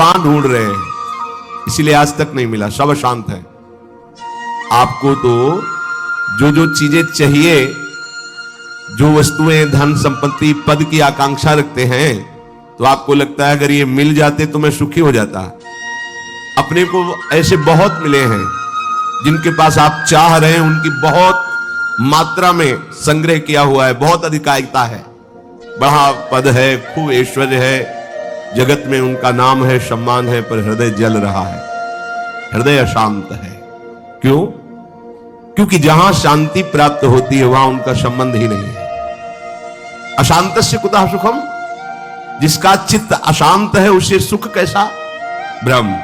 वहां ढूंढ रहे हैं, इसीलिए आज तक नहीं मिला, सब अशांत है। आपको तो जो जो चीजें चाहिए, जो वस्तुएं, धन संपत्ति, पद की आकांक्षा रखते हैं, तो आपको लगता है अगर ये मिल जाते तो मैं सुखी हो जाता। अपने को ऐसे बहुत मिले हैं जिनके पास आप चाह रहे हैं, उनकी बहुत मात्रा में संग्रह किया हुआ है, बहुत अधिकारिता है, बड़ा पद है, खूब ऐश्वर्य है, जगत में उनका नाम है, सम्मान है, पर हृदय जल रहा है, हृदय अशांत है। क्यों? क्योंकि जहां शांति प्राप्त होती है वहां उनका संबंध ही नहीं है। अशांतस्य कुतः सुखम, जिसका चित्त अशांत है उसे सुख कैसा? ब्रह्म।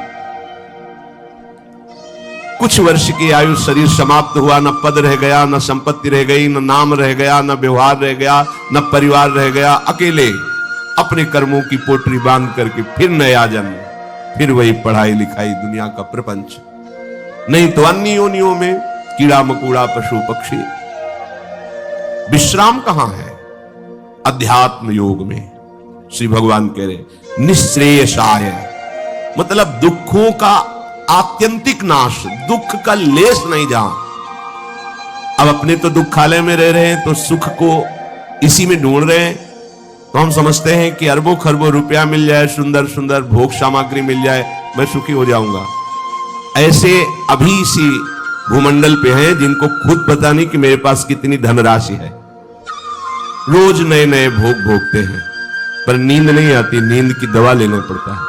कुछ वर्ष की आयु, शरीर समाप्त हुआ, न पद रह गया, न संपत्ति रह गई, न नाम रह गया, न व्यवहार रह गया, न परिवार रह गया, अकेले अपने कर्मों की पोटरी बांध करके फिर नया जन्म, फिर वही पढ़ाई लिखाई, दुनिया का प्रपंच। नहीं तो अन्य योनियों में कीड़ा मकोड़ा, पशु पक्षी। विश्राम कहां है? अध्यात्म योग में। श्री भगवान कह रहे निःश्रेयसाय, मतलब दुखों का आत्यंतिक नाश, दुख का लेस नहीं जहां। अब अपने तो दुखालय में रह रहे हैं, तो सुख को इसी में ढूंढ रहे हैं, तो हम समझते हैं कि अरबों खरबों रुपया मिल जाए, सुंदर सुंदर भोग सामग्री मिल जाए, मैं सुखी हो जाऊंगा। ऐसे अभी इसी भूमंडल पे हैं जिनको खुद पता नहीं कि मेरे पास कितनी धनराशि है, रोज नए नए भोग भोगते हैं, पर नींद नहीं आती, नींद की दवा लेना पड़ता है।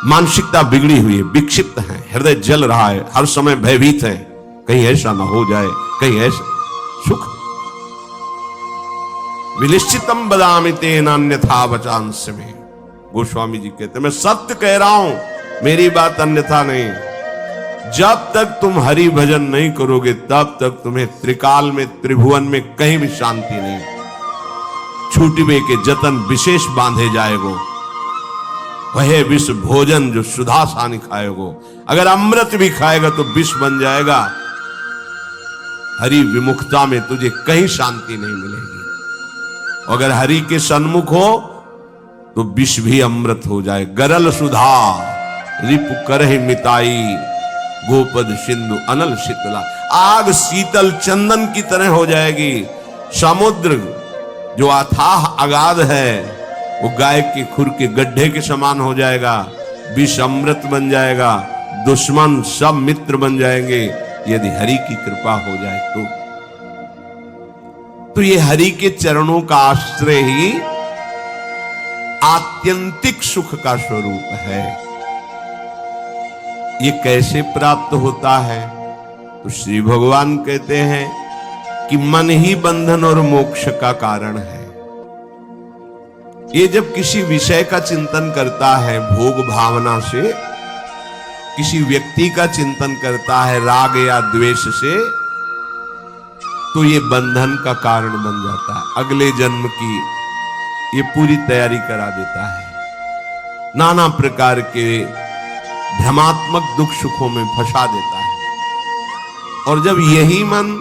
मानसिकता बिगड़ी हुई है, विक्षिप्त है, हृदय जल रहा है, हर समय भयभीत है, कहीं ऐसा ना हो जाए, कहीं ऐसा। सुख विनिश्चितम बदामि तेन अन्यथा वचांस्य में, गोस्वामी जी कहते हैं मैं सत्य कह रहा हूं, मेरी बात अन्यथा नहीं। जब तक तुम हरि भजन नहीं करोगे तब तक तुम्हें त्रिकाल में, त्रिभुवन में कहीं भी शांति नहीं। छूटवे के जतन विशेष बांधे जाएगो, वह विष भोजन जो सुधा सानी खाएगो। अगर अमृत भी खाएगा तो विष बन जाएगा। हरि विमुखता में तुझे कहीं शांति नहीं मिलेगी। अगर हरि के सन्मुख हो तो विष भी अमृत हो जाए। गरल सुधा रिपु करहि मिताई, गोपद सिंधु अनल शीतला। आग शीतल चंदन की तरह हो जाएगी। समुद्र जो अथाह अगाध है वो गाय के खुर के गड्ढे के समान हो जाएगा। विष अमृत बन जाएगा। दुश्मन सब मित्र बन जाएंगे यदि हरि की कृपा हो जाए तो ये हरि के चरणों का आश्रय ही आत्यंतिक सुख का स्वरूप है। ये कैसे प्राप्त होता है? तो श्री भगवान कहते हैं कि मन ही बंधन और मोक्ष का कारण है। ये जब किसी विषय का चिंतन करता है भोग भावना से, किसी व्यक्ति का चिंतन करता है राग या द्वेष से, तो ये बंधन का कारण बन जाता है। अगले जन्म की ये पूरी तैयारी करा देता है। नाना प्रकार के भ्रमात्मक दुख सुखों में फंसा देता है। और जब यही मन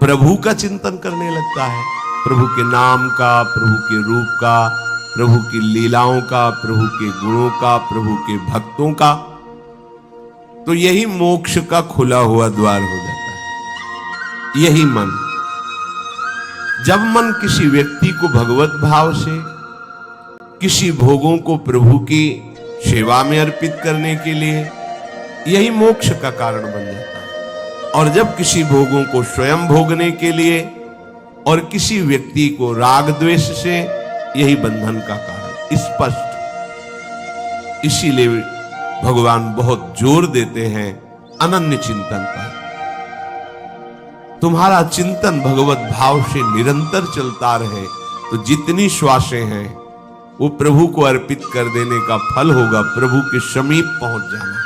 प्रभु का चिंतन करने लगता है, प्रभु के नाम का, प्रभु के रूप का, प्रभु की लीलाओं का, प्रभु के गुणों का, प्रभु के भक्तों का, तो यही मोक्ष का खुला हुआ द्वार हो जाता है। यही मन, जब मन किसी व्यक्ति को भगवत भाव से, किसी भोगों को प्रभु की सेवा में अर्पित करने के लिए, यही मोक्ष का कारण बन जाता है। और जब किसी भोगों को स्वयं भोगने के लिए और किसी व्यक्ति को राग द्वेष से, यही बंधन का कारण स्पष्ट। इसीलिए भगवान बहुत जोर देते हैं अनन्य चिंतन पर। तुम्हारा चिंतन भगवत भाव से निरंतर चलता रहे तो जितनी श्वासें हैं वो प्रभु को अर्पित कर देने का फल होगा, प्रभु के समीप पहुंच जाना।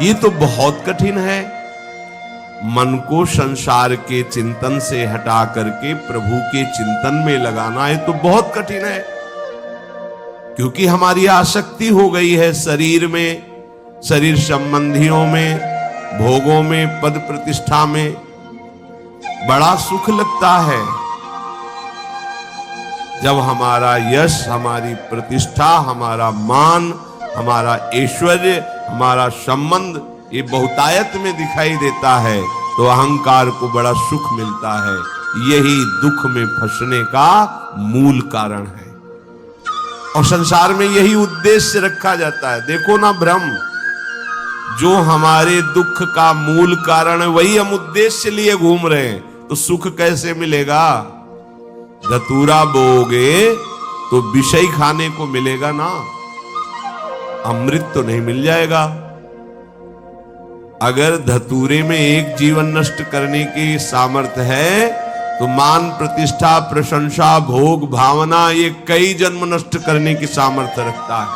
ये तो बहुत कठिन है। मन को संसार के चिंतन से हटा करके प्रभु के चिंतन में लगाना, ये तो बहुत कठिन है। क्योंकि हमारी आसक्ति हो गई है शरीर में, शरीर संबंधियों में, भोगों में, पद प्रतिष्ठा में। बड़ा सुख लगता है, जब हमारा यश, हमारी प्रतिष्ठा, हमारा मान, हमारा ऐश्वर्य, हमारा संबंध ये बहुतायत में दिखाई देता है तो अहंकार को बड़ा सुख मिलता है। यही दुख में फंसने का मूल कारण है और संसार में यही उद्देश्य रखा जाता है। देखो ना भ्रम, जो हमारे दुख का मूल कारण है वही हम उद्देश्य लिए घूम रहे हैं, तो सुख कैसे मिलेगा? धतूरा बोओगे तो विषय खाने को मिलेगा ना, अमृत तो नहीं मिल जाएगा। अगर धतूरे में एक जीवन नष्ट करने की सामर्थ्य है तो मान, प्रतिष्ठा, प्रशंसा, भोग, भावना ये कई जन्म नष्ट करने की सामर्थ्य रखता है।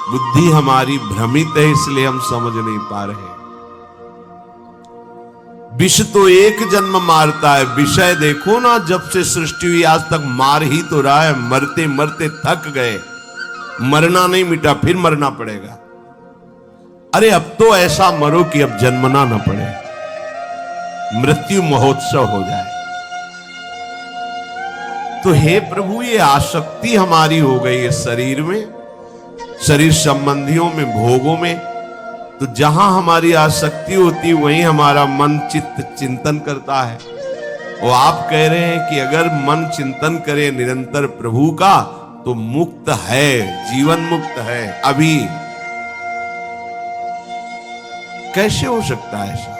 बुद्धि हमारी भ्रमित है, इसलिए हम समझ नहीं पा रहे। विष तो एक जन्म मारता है, विषय देखो ना, जब से सृष्टि हुई आज तक मार ही तो रहा है। मरते मरते थक गए, मरना नहीं मिटा, फिर मरना पड़ेगा। अरे अब तो ऐसा मरो कि अब जन्मना न पड़े, मृत्यु महोत्सव हो जाए। तो हे प्रभु, ये आसक्ति हमारी हो गई है शरीर में, शरीर संबंधियों में, भोगों में। तो जहां हमारी आसक्ति होती वहीं हमारा मन चित्त चिंतन करता है। और आप कह रहे हैं कि अगर मन चिंतन करे निरंतर प्रभु का तो मुक्त है, जीवन मुक्त है। अभी कैसे हो सकता है ऐसा?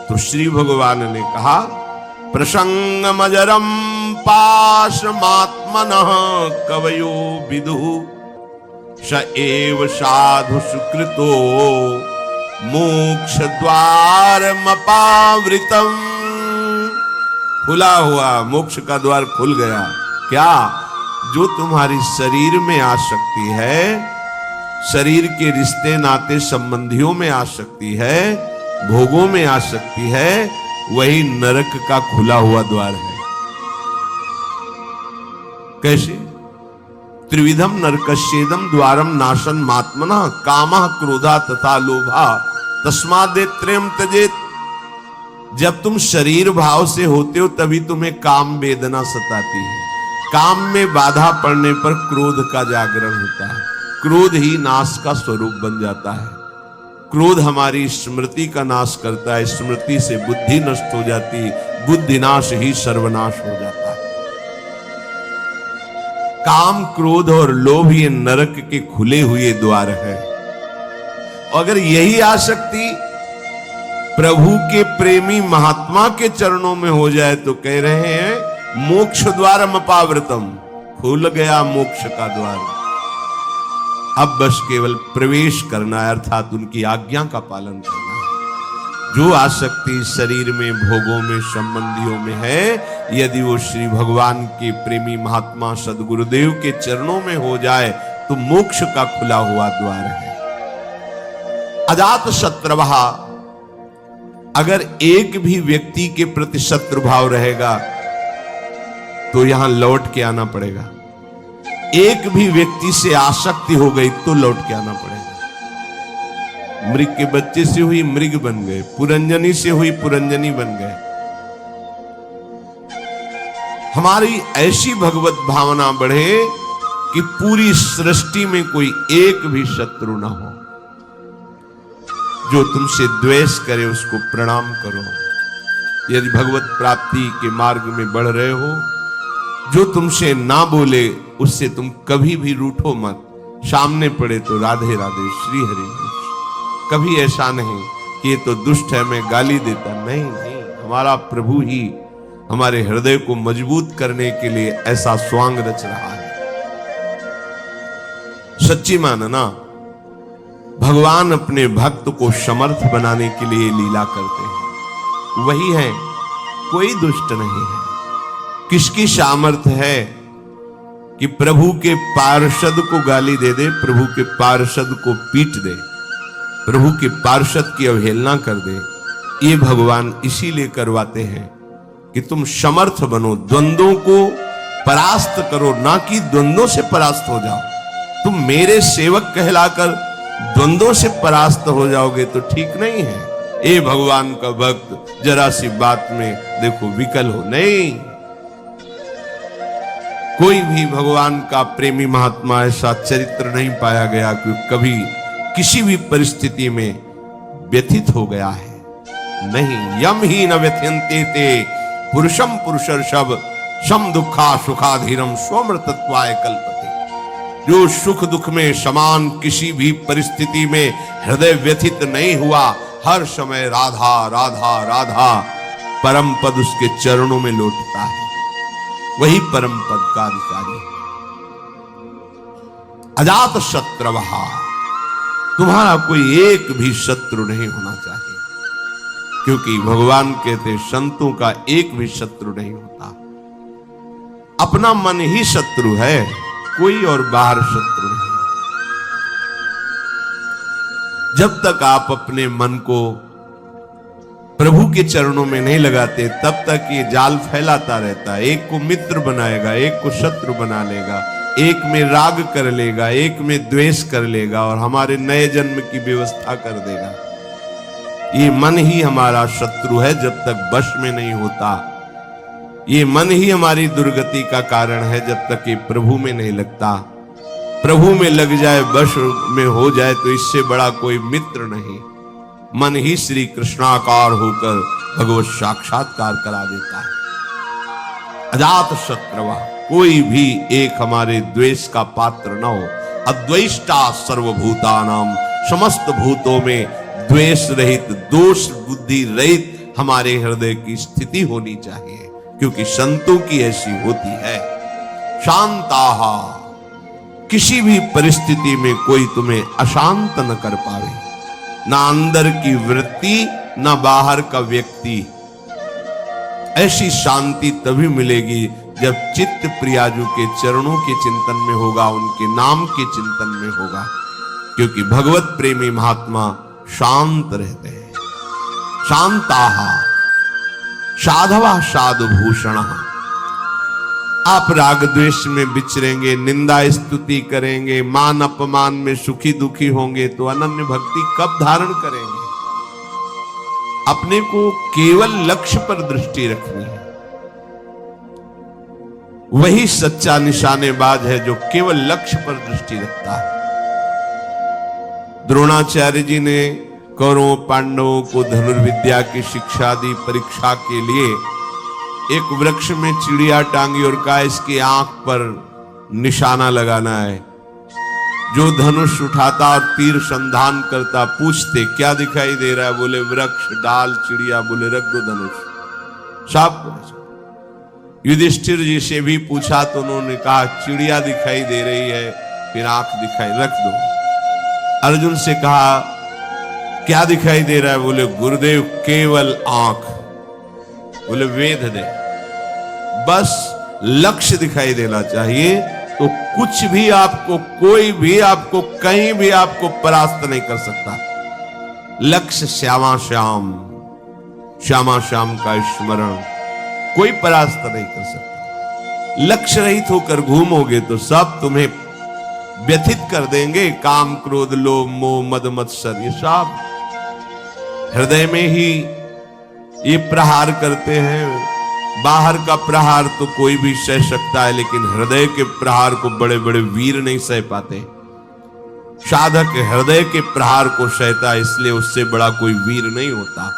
तो श्री भगवान ने कहा, प्रसंगमजरम पाशमात्मनः कवयो विदुः स एव साधु सुकृतो मोक्ष द्वारमपावृतम्। खुला हुआ मोक्ष का द्वार खुल गया। क्या? जो तुम्हारी शरीर में आसक्ति है, शरीर के रिश्ते नाते संबंधियों में आसक्ति है, भोगों में आसक्ति है, वही नरक का खुला हुआ द्वार है। कैसे? त्रिविधम नरकस्येदम द्वारम नाशन मात्मना कामः क्रोधा तथा लोभा तस्मादेत्रयम् त्यजेत। जब तुम शरीर भाव से होते हो तभी तुम्हें काम वेदना सताती है। काम में बाधा पड़ने पर क्रोध का जागरण होता है, क्रोध ही नाश का स्वरूप बन जाता है। क्रोध हमारी स्मृति का नाश करता है, स्मृति से बुद्धि नष्ट हो जाती, बुद्धि नाश ही सर्वनाश हो जाता है। काम, क्रोध और लोभ ये नरक के खुले हुए द्वार है। अगर यही आसक्ति प्रभु के प्रेमी महात्मा के चरणों में हो जाए तो कह रहे हैं मोक्ष द्वारम अपावृतम, खुल गया मोक्ष का द्वार। अब बस केवल प्रवेश करना है, अर्थात उनकी आज्ञा का पालन करना है। जो आसक्ति शरीर में, भोगों में, संबंधियों में है, यदि वो श्री भगवान के प्रेमी महात्मा सदगुरुदेव के चरणों में हो जाए तो मोक्ष का खुला हुआ द्वार है। अजात शत्रुवः, अगर एक भी व्यक्ति के प्रति शत्रु भाव रहेगा तो यहां लौट के आना पड़ेगा। एक भी व्यक्ति से आसक्ति हो गई तो लौट के आना पड़ेगा। मृग के बच्चे से हुई मृग बन गए, पुरंजनी से हुई पुरंजनी बन गए। हमारी ऐसी भगवत भावना बढ़े कि पूरी सृष्टि में कोई एक भी शत्रु ना हो। जो तुमसे द्वेष करे उसको प्रणाम करो। यदि भगवत प्राप्ति के मार्ग में बढ़ रहे हो, जो तुमसे ना बोले उससे तुम कभी भी रूठो मत। सामने पड़े तो राधे राधे, श्री हरि। कभी ऐसा नहीं कि ये तो दुष्ट है, मैं गाली देता। नहीं नहीं, हमारा प्रभु ही हमारे हृदय को मजबूत करने के लिए ऐसा स्वांग रच रहा है। सच्ची मानना, भगवान अपने भक्त को समर्थ बनाने के लिए लीला करते हैं। वही है, कोई दुष्ट नहीं है। किसकी सामर्थ्य है कि प्रभु के पार्षद को गाली दे दे, प्रभु के पार्षद को पीट दे, प्रभु के पार्षद की अवहेलना कर दे? ये भगवान इसीलिए करवाते हैं कि तुम समर्थ बनो, द्वंद्वों को परास्त करो, ना कि द्वंद्वों से परास्त हो जाओ। तुम मेरे सेवक कहलाकर द्वंद्वों से परास्त हो जाओगे तो ठीक नहीं है। ए भगवान का भक्त, जरा सी बात में देखो विकल हो। नहीं, कोई भी भगवान का प्रेमी महात्मा ऐसा चरित्र नहीं पाया गया कि कभी किसी भी परिस्थिति में व्यथित हो गया है। नहीं, यम ही न व्यथ्यन्ते ते पुरुषम पुरुषर्षभ सम दुखा सुखाधीरम स्वमृतत्वाय कल्पते। जो सुख दुख में समान किसी भी परिस्थिति में हृदय व्यथित नहीं हुआ, हर समय राधा राधा राधा परम पद उसके चरणों में लौटता है, वही परम पद का अधिकारी है। अजात शत्रवहा, तुम्हारा कोई एक भी शत्रु नहीं होना चाहिए, क्योंकि भगवान कहते संतों का एक भी शत्रु नहीं होता। अपना मन ही शत्रु है, कोई और बाहर शत्रु नहीं। जब तक आप अपने मन को प्रभु के चरणों में नहीं लगाते, तब तक ये जाल फैलाता रहता है। एक को मित्र बनाएगा, एक को शत्रु बना लेगा, एक में राग कर लेगा, एक में द्वेष कर लेगा और हमारे नए जन्म की व्यवस्था कर देगा। ये मन ही हमारा शत्रु है जब तक वश में नहीं होता। ये मन ही हमारी दुर्गति का कारण है जब तक ये प्रभु में नहीं लगता। प्रभु में लग जाए, वश में हो जाए, तो इससे बड़ा कोई मित्र नहीं। मन ही श्री कृष्णाकार होकर भगवत साक्षात्कार करा देता है। अजात शत्रवा, कोई भी एक हमारे द्वेष का पात्र न हो। अद्वेष्टा सर्वभूतानाम, समस्त भूतों में द्वेष रहित, दोष बुद्धि रहित हमारे हृदय की स्थिति होनी चाहिए, क्योंकि संतों की ऐसी होती है। शांताहा, किसी भी परिस्थिति में कोई तुम्हें अशांत न कर पावे, ना अंदर की वृत्ति ना बाहर का व्यक्ति। ऐसी शांति तभी मिलेगी जब चित्त प्रियाजू के चरणों के चिंतन में होगा, उनके नाम के चिंतन में होगा, क्योंकि भगवत प्रेमी महात्मा शांत रहते हैं। शांताहा साधवा साधुभूषण, आप राग द्वेष में विचरेंगे, निंदा स्तुति करेंगे, मान अपमान में सुखी दुखी होंगे, तो अनन्य भक्ति कब धारण करेंगे? अपने को केवल लक्ष्य पर दृष्टि रखनी है। वही सच्चा निशानेबाज है जो केवल लक्ष्य पर दृष्टि रखता है। द्रोणाचार्य जी ने कौरवों पांडवों को धनुर्विद्या की शिक्षा दी। परीक्षा के लिए एक वृक्ष में चिड़िया टांगी और कहा इसकी आंख पर निशाना लगाना है। जो धनुष उठाता और तीर संधान करता, पूछते क्या दिखाई दे रहा है? बोले वृक्ष, डाल, चिड़िया। बोले रख दो धनुष। सब युधिष्ठिर जी से भी पूछा तो उन्होंने कहा चिड़िया दिखाई दे रही है, फिर आंख दिखाई, रख दो। अर्जुन से कहा क्या दिखाई दे रहा है? बोले गुरुदेव केवल आंख। बोले वेद दे, बस लक्ष्य दिखाई देना चाहिए, तो कुछ भी आपको, कोई भी आपको, कहीं भी आपको परास्त नहीं कर सकता। लक्ष्य श्यामा श्याम, श्यामा श्याम का स्मरण, कोई परास्त नहीं कर सकता। लक्ष्य रहित होकर घूमोगे तो सब तुम्हें व्यथित कर देंगे। काम क्रोध लोभ मोह मद मत्सर, ये सब हृदय में ही ये प्रहार करते हैं। बाहर का प्रहार तो कोई भी सह सकता है, लेकिन हृदय के प्रहार को बड़े बड़े वीर नहीं सह पाते। साधक हृदय के प्रहार को सहता है, इसलिए उससे बड़ा कोई वीर नहीं होता।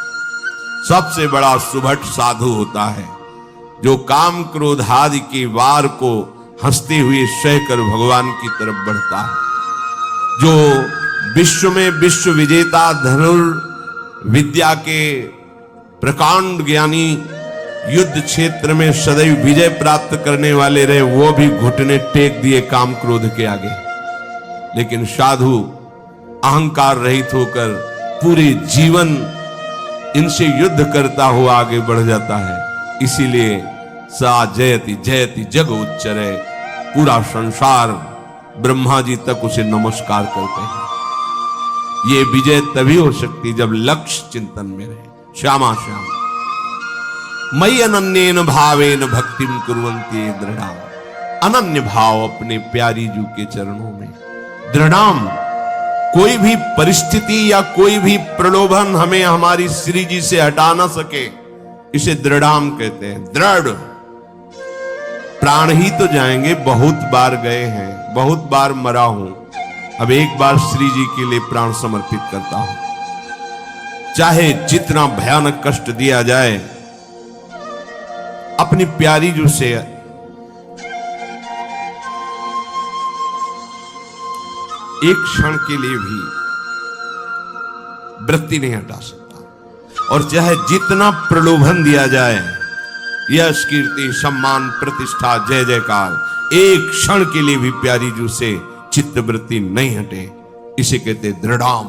सबसे बड़ा सुभट साधु होता है जो काम क्रोध आदि के वार को हंसते हुए सहकर भगवान की तरफ बढ़ता है। जो विश्व में विश्व विजेता धनुर्विद्या के प्रकांड ज्ञानी, युद्ध क्षेत्र में सदैव विजय प्राप्त करने वाले रहे, वो भी घुटने टेक दिए काम क्रोध के आगे। लेकिन साधु अहंकार रहित होकर पूरे जीवन इनसे युद्ध करता हुआ आगे बढ़ जाता है। इसीलिए सा जयति जयति जग उच्चरे, पूरा संसार ब्रह्मा जी तक उसे नमस्कार करते हैं। ये विजय तभी हो सकती जब लक्ष्य चिंतन में रहे। श्यामा श्याम मयि अनन्येन भावेन भक्तिम कुर्वन्ति दृढ़ाम। अनन्य भाव अपने प्यारी जू के चरणों में। दृढ़ाम, कोई भी परिस्थिति या कोई भी प्रलोभन हमें हमारी श्री जी से हटा ना सके, इसे दृढ़ाम कहते हैं। दृढ़, प्राण ही तो जाएंगे, बहुत बार गए हैं, बहुत बार मरा हूं, अब एक बार श्री जी के लिए प्राण समर्पित करता हूं। चाहे जितना भयानक कष्ट दिया जाए, अपनी प्यारी जो से एक क्षण के लिए भी वृत्ति नहीं हटा सकता। और चाहे जितना प्रलोभन दिया जाए, यश कीर्ति सम्मान प्रतिष्ठा जय जयकार, एक क्षण के लिए भी प्यारी जू से चित्त वृत्ति नहीं हटे। इसे कहते दृढ़ाम।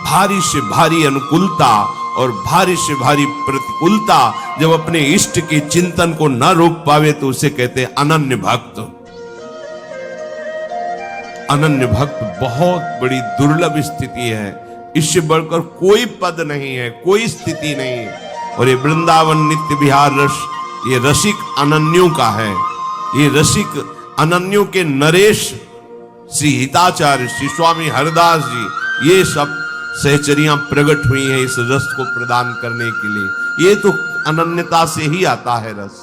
भारी से भारी अनुकूलता और भारी से भारी प्रतिकूलता जब अपने इष्ट के चिंतन को न रोक पावे तो उसे कहते अनन्य भक्त। अनन्य भक्त बहुत बड़ी दुर्लभ स्थिति है, इससे बढ़कर कोई पद नहीं है, कोई स्थिति नहीं है। और ये वृंदावन नित्य विहार रस, ये रसिक अनन्यों का है। ये रसिक अनन्यों के नरेश श्री हिताचार्य, श्री स्वामी हरदास जी, ये सब सहचरियां प्रकट हुई हैं इस रस को प्रदान करने के लिए। ये तो अनन्यता से ही आता है रस।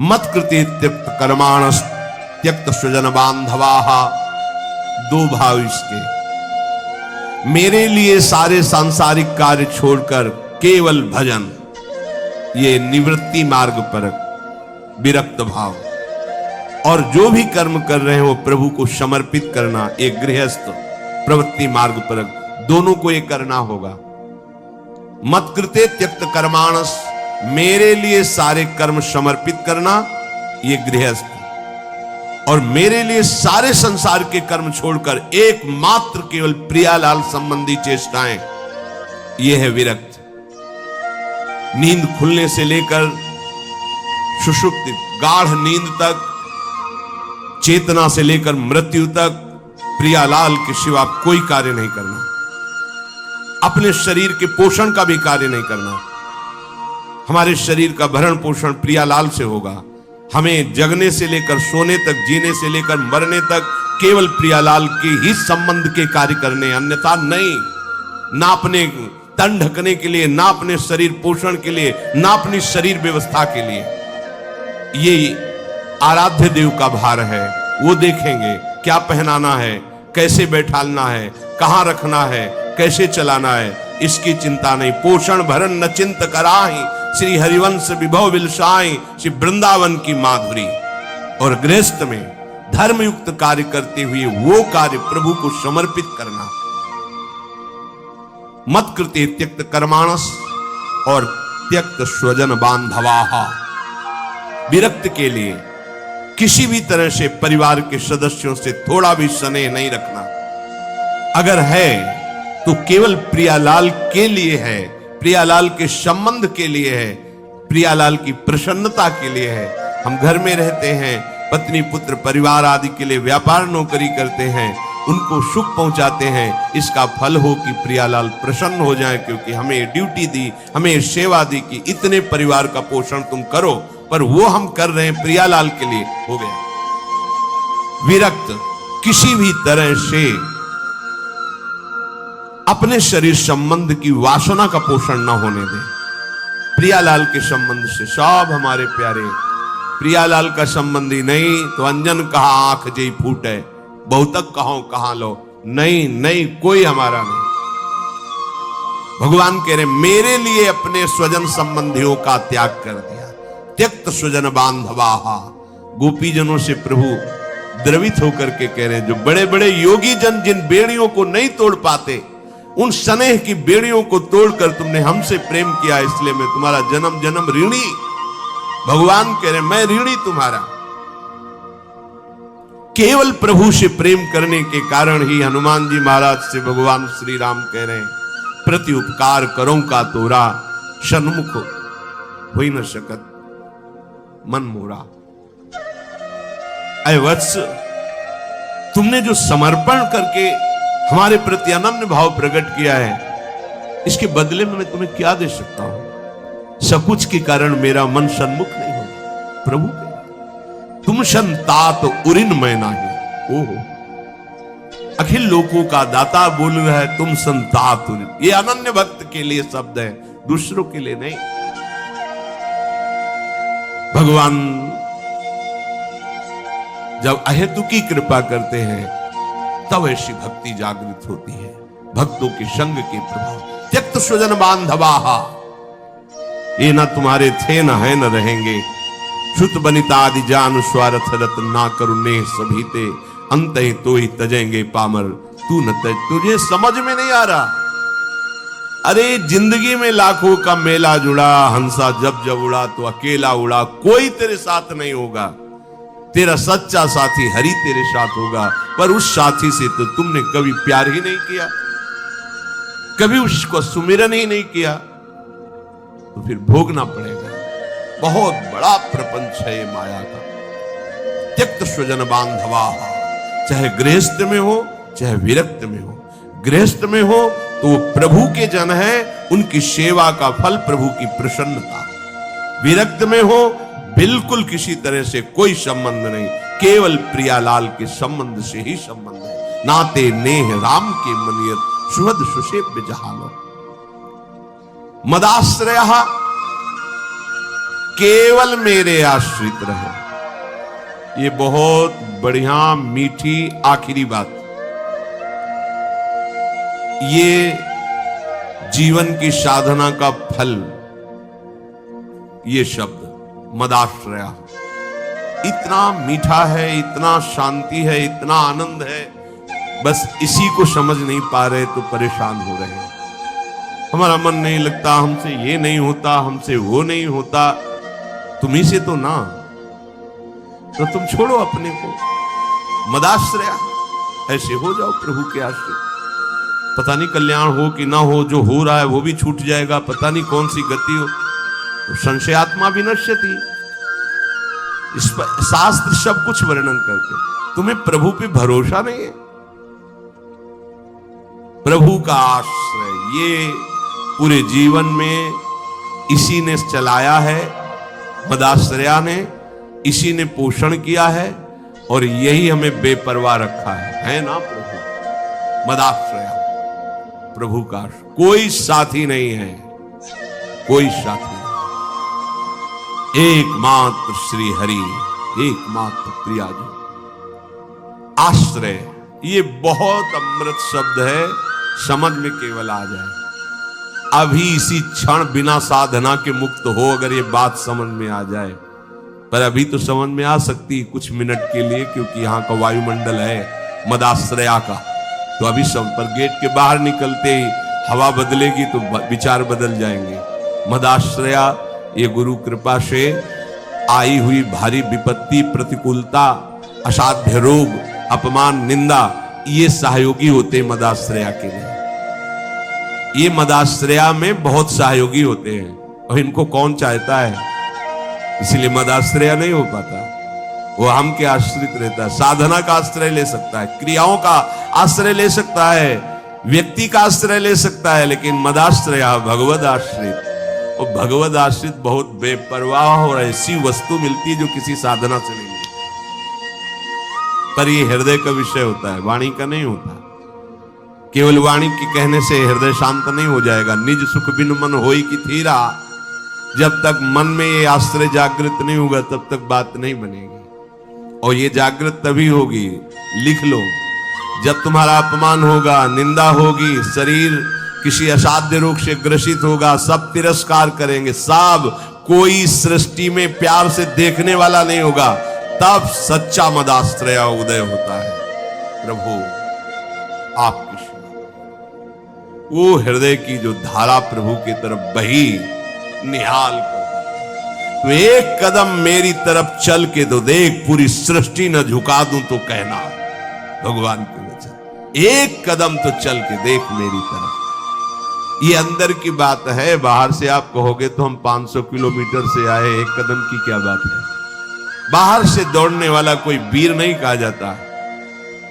मत कृति त्यक्त कर्माणस त्यक्त स्वजन बांधवाः, दो भाव इसके। मेरे लिए सारे सांसारिक कार्य छोड़कर केवल भजन, ये निवृत्ति मार्ग पर विरक्त भाव। और जो भी कर्म कर रहे हैं वो प्रभु को समर्पित करना, एक गृहस्थ प्रवृत्ति मार्ग पर, दोनों को ये करना होगा। मत कृते त्यक्त कर्माणस, मेरे लिए सारे कर्म समर्पित करना, ये गृहस्थ। और मेरे लिए सारे संसार के कर्म छोड़कर एकमात्र केवल प्रियालाल संबंधी चेष्टाएं, ये है विरक्त। नींद खुलने से लेकर सुषुप्ति गाढ़ नींद तक, चेतना से लेकर मृत्यु तक प्रियालाल के सिवा कोई कार्य नहीं करना। अपने शरीर के पोषण का भी कार्य नहीं करना। हमारे शरीर का भरण पोषण प्रियालाल से होगा। हमें जगने से लेकर सोने तक, जीने से लेकर मरने तक केवल प्रियालाल के ही संबंध के कार्य करने, अन्यथा नहीं। ना अपने तन ढकने के लिए, ना अपने शरीर पोषण के लिए, ना अपनी शरीर व्यवस्था के लिए। ये आराध्य देव का भार है, वो देखेंगे क्या पहनाना है, कैसे बैठालना है, कहां रखना है, कैसे चलाना है, इसकी चिंता नहीं। पोषण भरण न चिंत कराही, श्री हरिवंश विभव विलसाई, श्री वृंदावन की माधुरी। और गृहस्थ में धर्मयुक्त कार्य करते हुए वो कार्य प्रभु को समर्पित करना। मत कृते त्यक्त कर्माणस और त्यक्त स्वजन बांधवाः, विरक्त के लिए किसी भी तरह से परिवार के सदस्यों से थोड़ा भी स्नेह नहीं रखना। अगर है तो केवल प्रियालाल के लिए है, प्रियालाल के संबंध के लिए है, प्रियालाल की प्रसन्नता के लिए है। हम घर में रहते हैं, पत्नी पुत्र परिवार आदि के लिए व्यापार नौकरी करते हैं, उनको सुख पहुंचाते हैं। इसका फल हो कि प्रियालाल प्रसन्न हो जाए, क्योंकि हमें ड्यूटी दी, हमें सेवा दी कि इतने परिवार का पोषण तुम करो, पर वो हम कर रहे हैं प्रियालाल के लिए, हो गया। विरक्त किसी भी तरह से अपने शरीर संबंध की वासना का पोषण न होने दे। प्रियालाल के संबंध से सब हमारे प्यारे, प्रियालाल का संबंधी नहीं तो अंजन कहा आंख जई फूटे, बहुतक कहो कहां लो, नहीं नहीं कोई हमारा नहीं। भगवान कह रहे मेरे लिए अपने स्वजन संबंधियों का त्याग कर दिया। त्यक्त स्वजन बांधवाः, गोपीजनों से प्रभु द्रवित होकर के कह रहे हैं, जो बड़े बड़े योगी जन जिन बेड़ियों को नहीं तोड़ पाते, उन स्नेह की बेड़ियों को तोड़कर तुमने हमसे प्रेम किया, इसलिए मैं तुम्हारा जन्म जन्म ऋणी। भगवान कह रहे मैं ऋणी तुम्हारा। केवल प्रभु से प्रेम करने के कारण ही हनुमान जी महाराज से भगवान श्री राम कह रहे हैं, प्रति उपकार करो का तोरा, सन्मुख हो न सकत मन मोरा। अय वत्स, तुमने जो समर्पण करके हमारे प्रति अनन्य भाव प्रकट किया है, इसके बदले में मैं तुम्हें क्या दे सकता हूं? सब कुछ के कारण मेरा मन सन्मुख नहीं होगा प्रभु के। तुम संतात उरिन मैं नाही। ओहो, अखिल लोकों का दाता बोल रहा है, तुम संतात उरिन। ये अनन्य भक्त के लिए शब्द है, दूसरों के लिए नहीं। भगवान जब अहेतुकी कृपा करते हैं तब ऐसी भक्ति जागृत होती है। भक्तों के संग के प्रभाव। त्यक्त स्वजन बांधवाहा, ये न तुम्हारे थे न है न रहेंगे। श्रुत बनिता आदि जान स्वार्थ रत ना करुणे सभी ते, अंत ही तो ही तजेंगे पामर तू न तज। तुझे समझ में नहीं आ रहा। अरे जिंदगी में लाखों का मेला जुड़ा, हंसा जब जब उड़ा तो अकेला उड़ा, कोई तेरे साथ नहीं होगा। तेरा सच्चा साथी हरि तेरे साथ होगा, पर उस साथी से तो तुमने कभी प्यार ही नहीं किया, कभी उसको सुमिरन ही नहीं किया, तो फिर भोगना पड़ेगा। बहुत बड़ा प्रपंच है ये माया का। त्यक्त स्वजन बांधवा, चाहे गृहस्थ में हो चाहे विरक्त में हो। गृहस्थ में हो तो वो प्रभु के जन है, उनकी सेवा का फल प्रभु की प्रसन्नता। विरक्त में हो बिल्कुल किसी तरह से कोई संबंध नहीं, केवल प्रियालाल के संबंध से ही संबंध है। नाते नेह राम के मनियत, सुहद सुसेव्य जहालो। मदाश्रय, केवल मेरे आश्रित रहे। ये बहुत बढ़िया मीठी आखिरी बात। ये जीवन की साधना का फल, ये शब्द मदाश्रया इतना मीठा है, इतना शांति है, इतना आनंद है। बस इसी को समझ नहीं पा रहे तो परेशान हो रहे हैं। हमारा मन नहीं लगता, हमसे ये नहीं होता, हमसे वो नहीं होता। तुम्ही से तो ना, तो तुम छोड़ो अपने को। मदाश्रया, ऐसे हो जाओ प्रभु के आश्रित। पता नहीं कल्याण हो कि ना हो, जो हो रहा है वो भी छूट जाएगा, पता नहीं कौन सी गति हो। तो संशयात्मा विनश्यति, इस पर शास्त्र सब कुछ वर्णन करते। तुम्हें प्रभु पे भरोसा नहीं है। प्रभु का आश्रय ये पूरे जीवन में इसी ने चलाया है, मदाश्रया ने, इसी ने पोषण किया है और यही हमें बेपरवाह रखा है ना प्रभु। मदाश्रया, प्रभु का कोई साथी नहीं है, कोई साथी नहीं। एकमात्र श्री हरि, एकमात्र प्रियाजी। आश्रय, ये बहुत अमृत शब्द है, समझ में केवल आ जाए। अभी इसी क्षण बिना साधना के मुक्त हो अगर ये बात समझ में आ जाए, पर अभी तो समझ में आ सकती कुछ मिनट के लिए, क्योंकि यहाँ का वायुमंडल है मदाश्रया का। तो अभी सब पर गेट के बाहर निकलते ही हवा बदलेगी तो विचार बदल जाएंगे। मदाश्रया, ये गुरु कृपा से आई हुई भारी विपत्ति, प्रतिकूलता, असाध्य रोग, अपमान, निंदा, ये सहयोगी होते मदाश्रया के लिए। ये मदाश्रया में बहुत सहयोगी होते हैं और इनको कौन चाहता है, इसलिए मदाश्रया नहीं हो पाता। वो हम के आश्रित रहता है। साधना का आश्रय ले सकता है, क्रियाओं का आश्रय ले सकता है, व्यक्ति का आश्रय ले सकता है, लेकिन मदाश्रया भगवद आश्रित, और भगवद आश्रित बहुत बेपरवाह और ऐसी वस्तु मिलती है जो किसी साधना से नहीं मिलती। पर ये हृदय का विषय होता है, वाणी का नहीं होता। केवल वाणी के कहने से हृदय शांत नहीं हो जाएगा। निज सुख बिन मन होई की थीरा, जब तक मन में ये आश्रय जागृत नहीं होगा तब तक बात नहीं बनेगी। और ये जागृत तभी होगी, लिख लो, जब तुम्हारा अपमान होगा, निंदा होगी, शरीर किसी असाध्य रोग से ग्रसित होगा, सब तिरस्कार करेंगे, सब, कोई सृष्टि में प्यार से देखने वाला नहीं होगा, तब सच्चा मदाश्रय उदय होता है। प्रभु आपकी वो हृदय की जो धारा प्रभु की तरफ बही, निहाल कर, तो एक कदम मेरी तरफ चल के तो देख, पूरी सृष्टि न झुका दूं तो कहना। भगवान के वचन, एक कदम तो चल के देख मेरी तरफ। ये अंदर की बात है, बाहर से आप कहोगे तो हम 500 किलोमीटर से आए, एक कदम की क्या बात है। बाहर से दौड़ने वाला कोई वीर नहीं कहा जाता।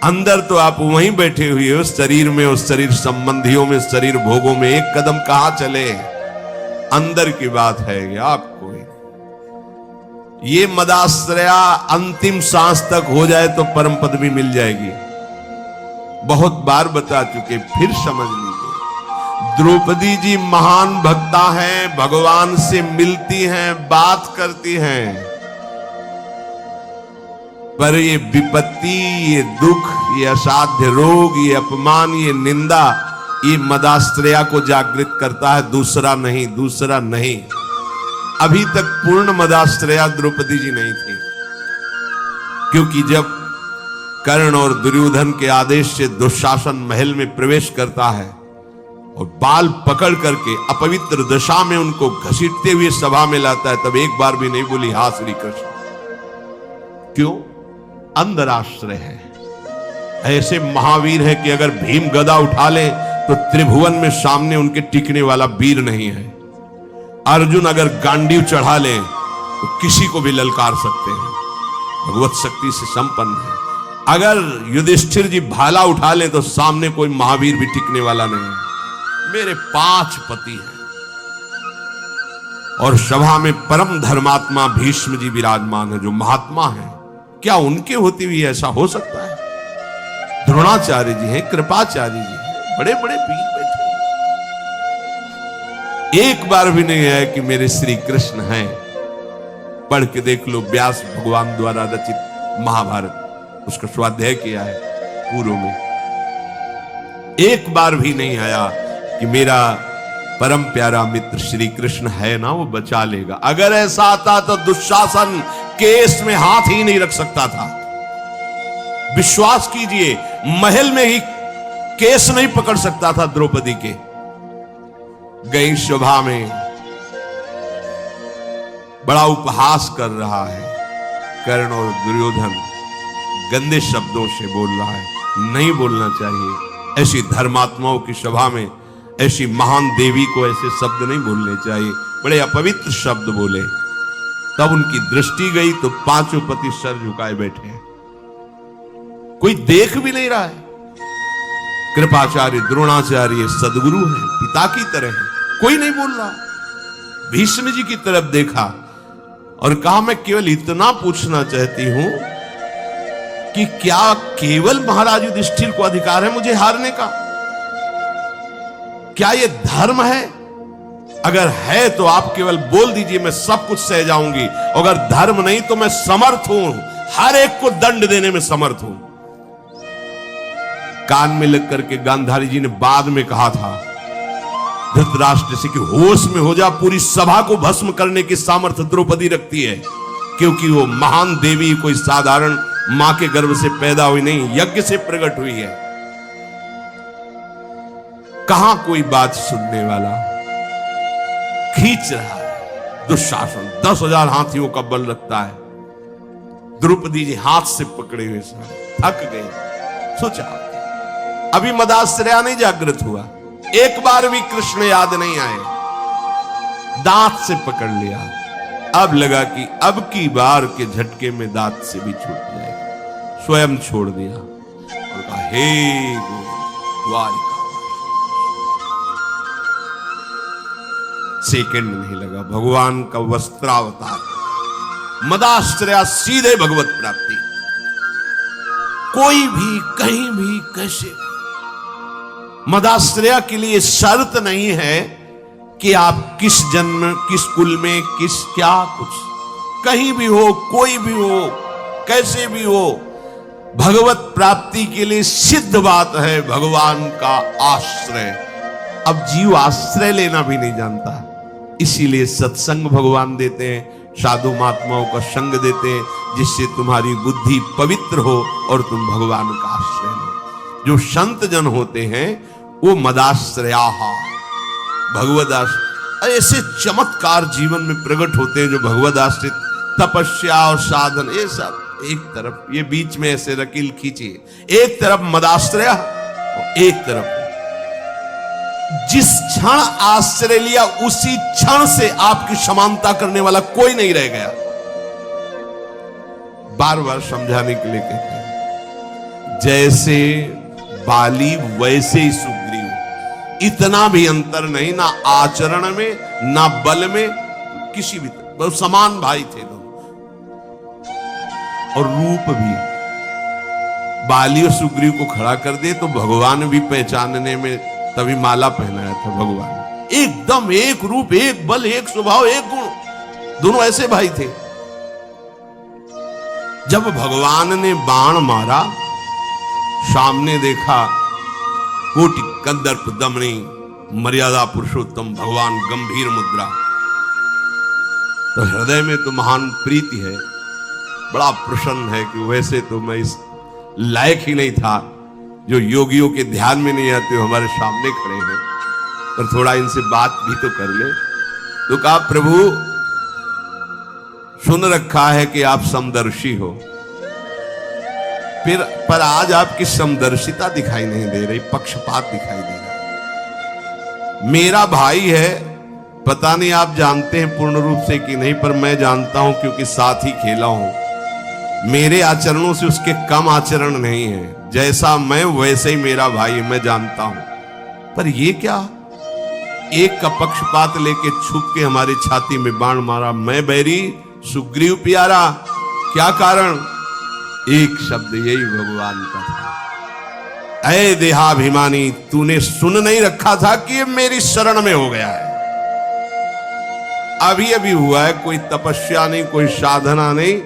अंदर तो आप वहीं बैठे हुए हो, शरीर में, उस शरीर संबंधियों में, शरीर भोगों में, एक कदम कहां चले। अंदर की बात है आपको। ये मदाश्रया अंतिम सांस तक हो जाए तो परम पद भी मिल जाएगी। बहुत बार बता चुके, फिर समझ लीजिए। द्रौपदी जी महान भक्ता हैं, भगवान से मिलती हैं, बात करती हैं, पर ये विपत्ति, ये दुख, ये असाध्य रोग, ये अपमान, ये निंदा, ये मदाश्रया को जागृत करता है, दूसरा नहीं, दूसरा नहीं। अभी तक पूर्ण मदाश्रया द्रौपदी जी नहीं थी, क्योंकि जब कर्ण और दुर्योधन के आदेश से दुशासन महल में प्रवेश करता है और बाल पकड़ करके अपवित्र दशा में उनको घसीटते हुए सभा में लाता है, तब एक बार भी नहीं बोली हा श्री कृष्ण। क्यों? अंदर आश्रय है। ऐसे महावीर है कि अगर भीम गदा उठा ले तो त्रिभुवन में सामने उनके टिकने वाला वीर नहीं है। अर्जुन अगर गांडीव चढ़ा ले तो किसी को भी ललकार सकते हैं, भगवत शक्ति से संपन्न है। अगर युधिष्ठिर जी भाला उठा ले तो सामने कोई महावीर भी टिकने वाला नहीं है। मेरे 5 पति हैं और सभा में परम धर्मात्मा भीष्म जी विराजमान है, जो महात्मा है। क्या उनके होते हुए ऐसा हो सकता है? द्रोणाचार्य जी हैं, कृपाचार्य जी हैं, बड़े बड़े वीर बैठे। एक बार भी नहीं है कि मेरे श्री कृष्ण हैं। पढ़ के देख लो, व्यास भगवान द्वारा रचित महाभारत, उसका स्वाध्याय किया है पूर्व में। एक बार भी नहीं आया कि मेरा परम प्यारा मित्र श्री कृष्ण है ना, वो बचा लेगा। अगर ऐसा आता तो दुशासन केस में हाथ ही नहीं रख सकता था। विश्वास कीजिए, महल में ही केस नहीं पकड़ सकता था द्रौपदी के। गई सभा में बड़ा उपहास कर रहा है कर्ण और दुर्योधन, गंदे शब्दों से बोल रहा है। नहीं बोलना चाहिए। ऐसी धर्मात्माओं की सभा में ऐसी महान देवी को ऐसे शब्द नहीं बोलने चाहिए। बड़े अपवित्र शब्द बोले। तब उनकी दृष्टि गई तो 5 पति सर झुकाए बैठे हैं, कोई देख भी नहीं रहा है। कृपाचार्य द्रोणाचार्य सदगुरु हैं, पिता की तरह हैं, कोई नहीं बोल रहा। भीष्म जी की तरफ देखा और कहा, मैं केवल इतना पूछना चाहती हूं कि क्या केवल महाराज युधिष्ठिर को अधिकार है मुझे हारने का? क्या यह धर्म है? अगर है तो आप केवल बोल दीजिए, मैं सब कुछ सह जाऊंगी। अगर धर्म नहीं तो मैं समर्थ हूं, हर एक को दंड देने में समर्थ हूं। कान में लग करके गांधारी जी ने बाद में कहा था धृतराष्ट्र से कि होश में हो जा, पूरी सभा को भस्म करने की सामर्थ्य द्रौपदी रखती है, क्योंकि वो महान देवी कोई साधारण मां के गर्भ से पैदा हुई नहीं, यज्ञ से प्रकट हुई है। कहां कोई बात सुनने वाला? खींच रहा है दुशासन, 10,000 हाथियों का बल रखता है। द्रौपदी जी हाथ से पकड़े हुए थक गए। सोचा अभी मदाश्रया नहीं जागृत हुआ, एक बार भी कृष्ण याद नहीं आए, दांत से पकड़ लिया। अब लगा कि अब की बार के झटके में दांत से भी छूट जाएगा, स्वयं छोड़ दिया और कहा, हे द्वारिका। सेकंड नहीं लगा, भगवान का वस्त्रावतार, मदाश्रया सीधे भगवत प्राप्ति। कोई भी कहीं भी कैसे, मदाश्रया के लिए शर्त नहीं है कि आप किस जन्म, किस कुल में, किस क्या कुछ, कहीं भी हो, कोई भी हो, कैसे भी हो, भगवत प्राप्ति के लिए सिद्ध बात है भगवान का आश्रय। अब जीव आश्रय लेना भी नहीं जानता, इसीलिए सत्संग भगवान देते हैं, साधु महात्माओं का संग देते हैं, जिससे तुम्हारी बुद्धि पवित्र हो और तुम भगवान का आश्रय लो। जो संत जन होते हैं वो मदाश्रया, भगवदाश्रय, ऐसे चमत्कार जीवन में प्रकट होते हैं जो भगवदाश्रित तपस्या और साधन, ये सब एक तरफ, ये बीच में ऐसे रकील खींचिए, एक तरफ मदाश्रया, एक तरफ जिस क्षण आश्रय लिया उसी क्षण से आपकी समानता करने वाला कोई नहीं रह गया। बार बार समझाने के लिए कहते हैं, जैसे बाली वैसे ही सुग्रीव, इतना भी अंतर नहीं, ना आचरण में ना बल में, किसी भी बहुत समान भाई थे लोग। और रूप भी बाली और सुग्रीव को खड़ा कर दे तो भगवान भी पहचानने में, तभी माला पहनाया था भगवान, एकदम एक रूप, एक बल, एक स्वभाव, एक गुण, दोनों ऐसे भाई थे। जब भगवान ने बाण मारा, सामने देखा कोटि कंदर्प दमनी मर्यादा पुरुषोत्तम भगवान गंभीर मुद्रा, तो हृदय में तो महान प्रीति है, बड़ा प्रसन्न है कि वैसे तो मैं इस लायक ही नहीं था, जो योगियों के ध्यान में नहीं आते हमारे सामने खड़े हैं, पर थोड़ा इनसे बात भी तो कर ले। तो कहा प्रभु सुन रखा है कि आप समदर्शी हो, पर आज आपकी समदर्शिता दिखाई नहीं दे रही, पक्षपात दिखाई दे रहा। मेरा भाई है, पता नहीं आप जानते हैं पूर्ण रूप से कि नहीं, पर मैं जानता हूं क्योंकि साथ ही खेला हूं। मेरे आचरणों से उसके कम आचरण नहीं है, जैसा मैं वैसे ही मेरा भाई मैं जानता हूं। पर ये क्या, एक का पक्षपात लेके छुप के हमारी छाती में बाण मारा, मैं बैरी सुग्रीव प्यारा, क्या कारण? एक शब्द यही भगवान का था, ऐ देहाभिमानी, तूने सुन नहीं रखा था कि ये मेरी शरण में हो गया है। अभी अभी हुआ है, कोई तपस्या नहीं, कोई साधना नहीं,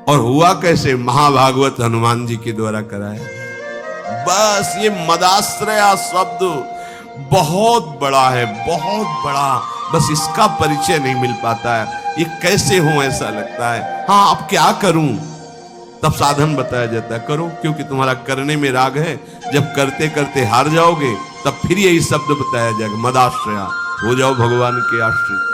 और हुआ कैसे? महाभागवत हनुमान जी के द्वारा कराया। बस ये मदाश्रया शब्द बहुत बड़ा है, बहुत बड़ा, बस इसका परिचय नहीं मिल पाता है। ये कैसे हो ऐसा लगता है। हाँ अब क्या करूं, तब साधन बताया जाता है, करो क्योंकि तुम्हारा करने में राग है, जब करते करते हार जाओगे तब फिर यही शब्द बताया जाएगा, मदाश्रया, हो जाओ भगवान के आश्रित।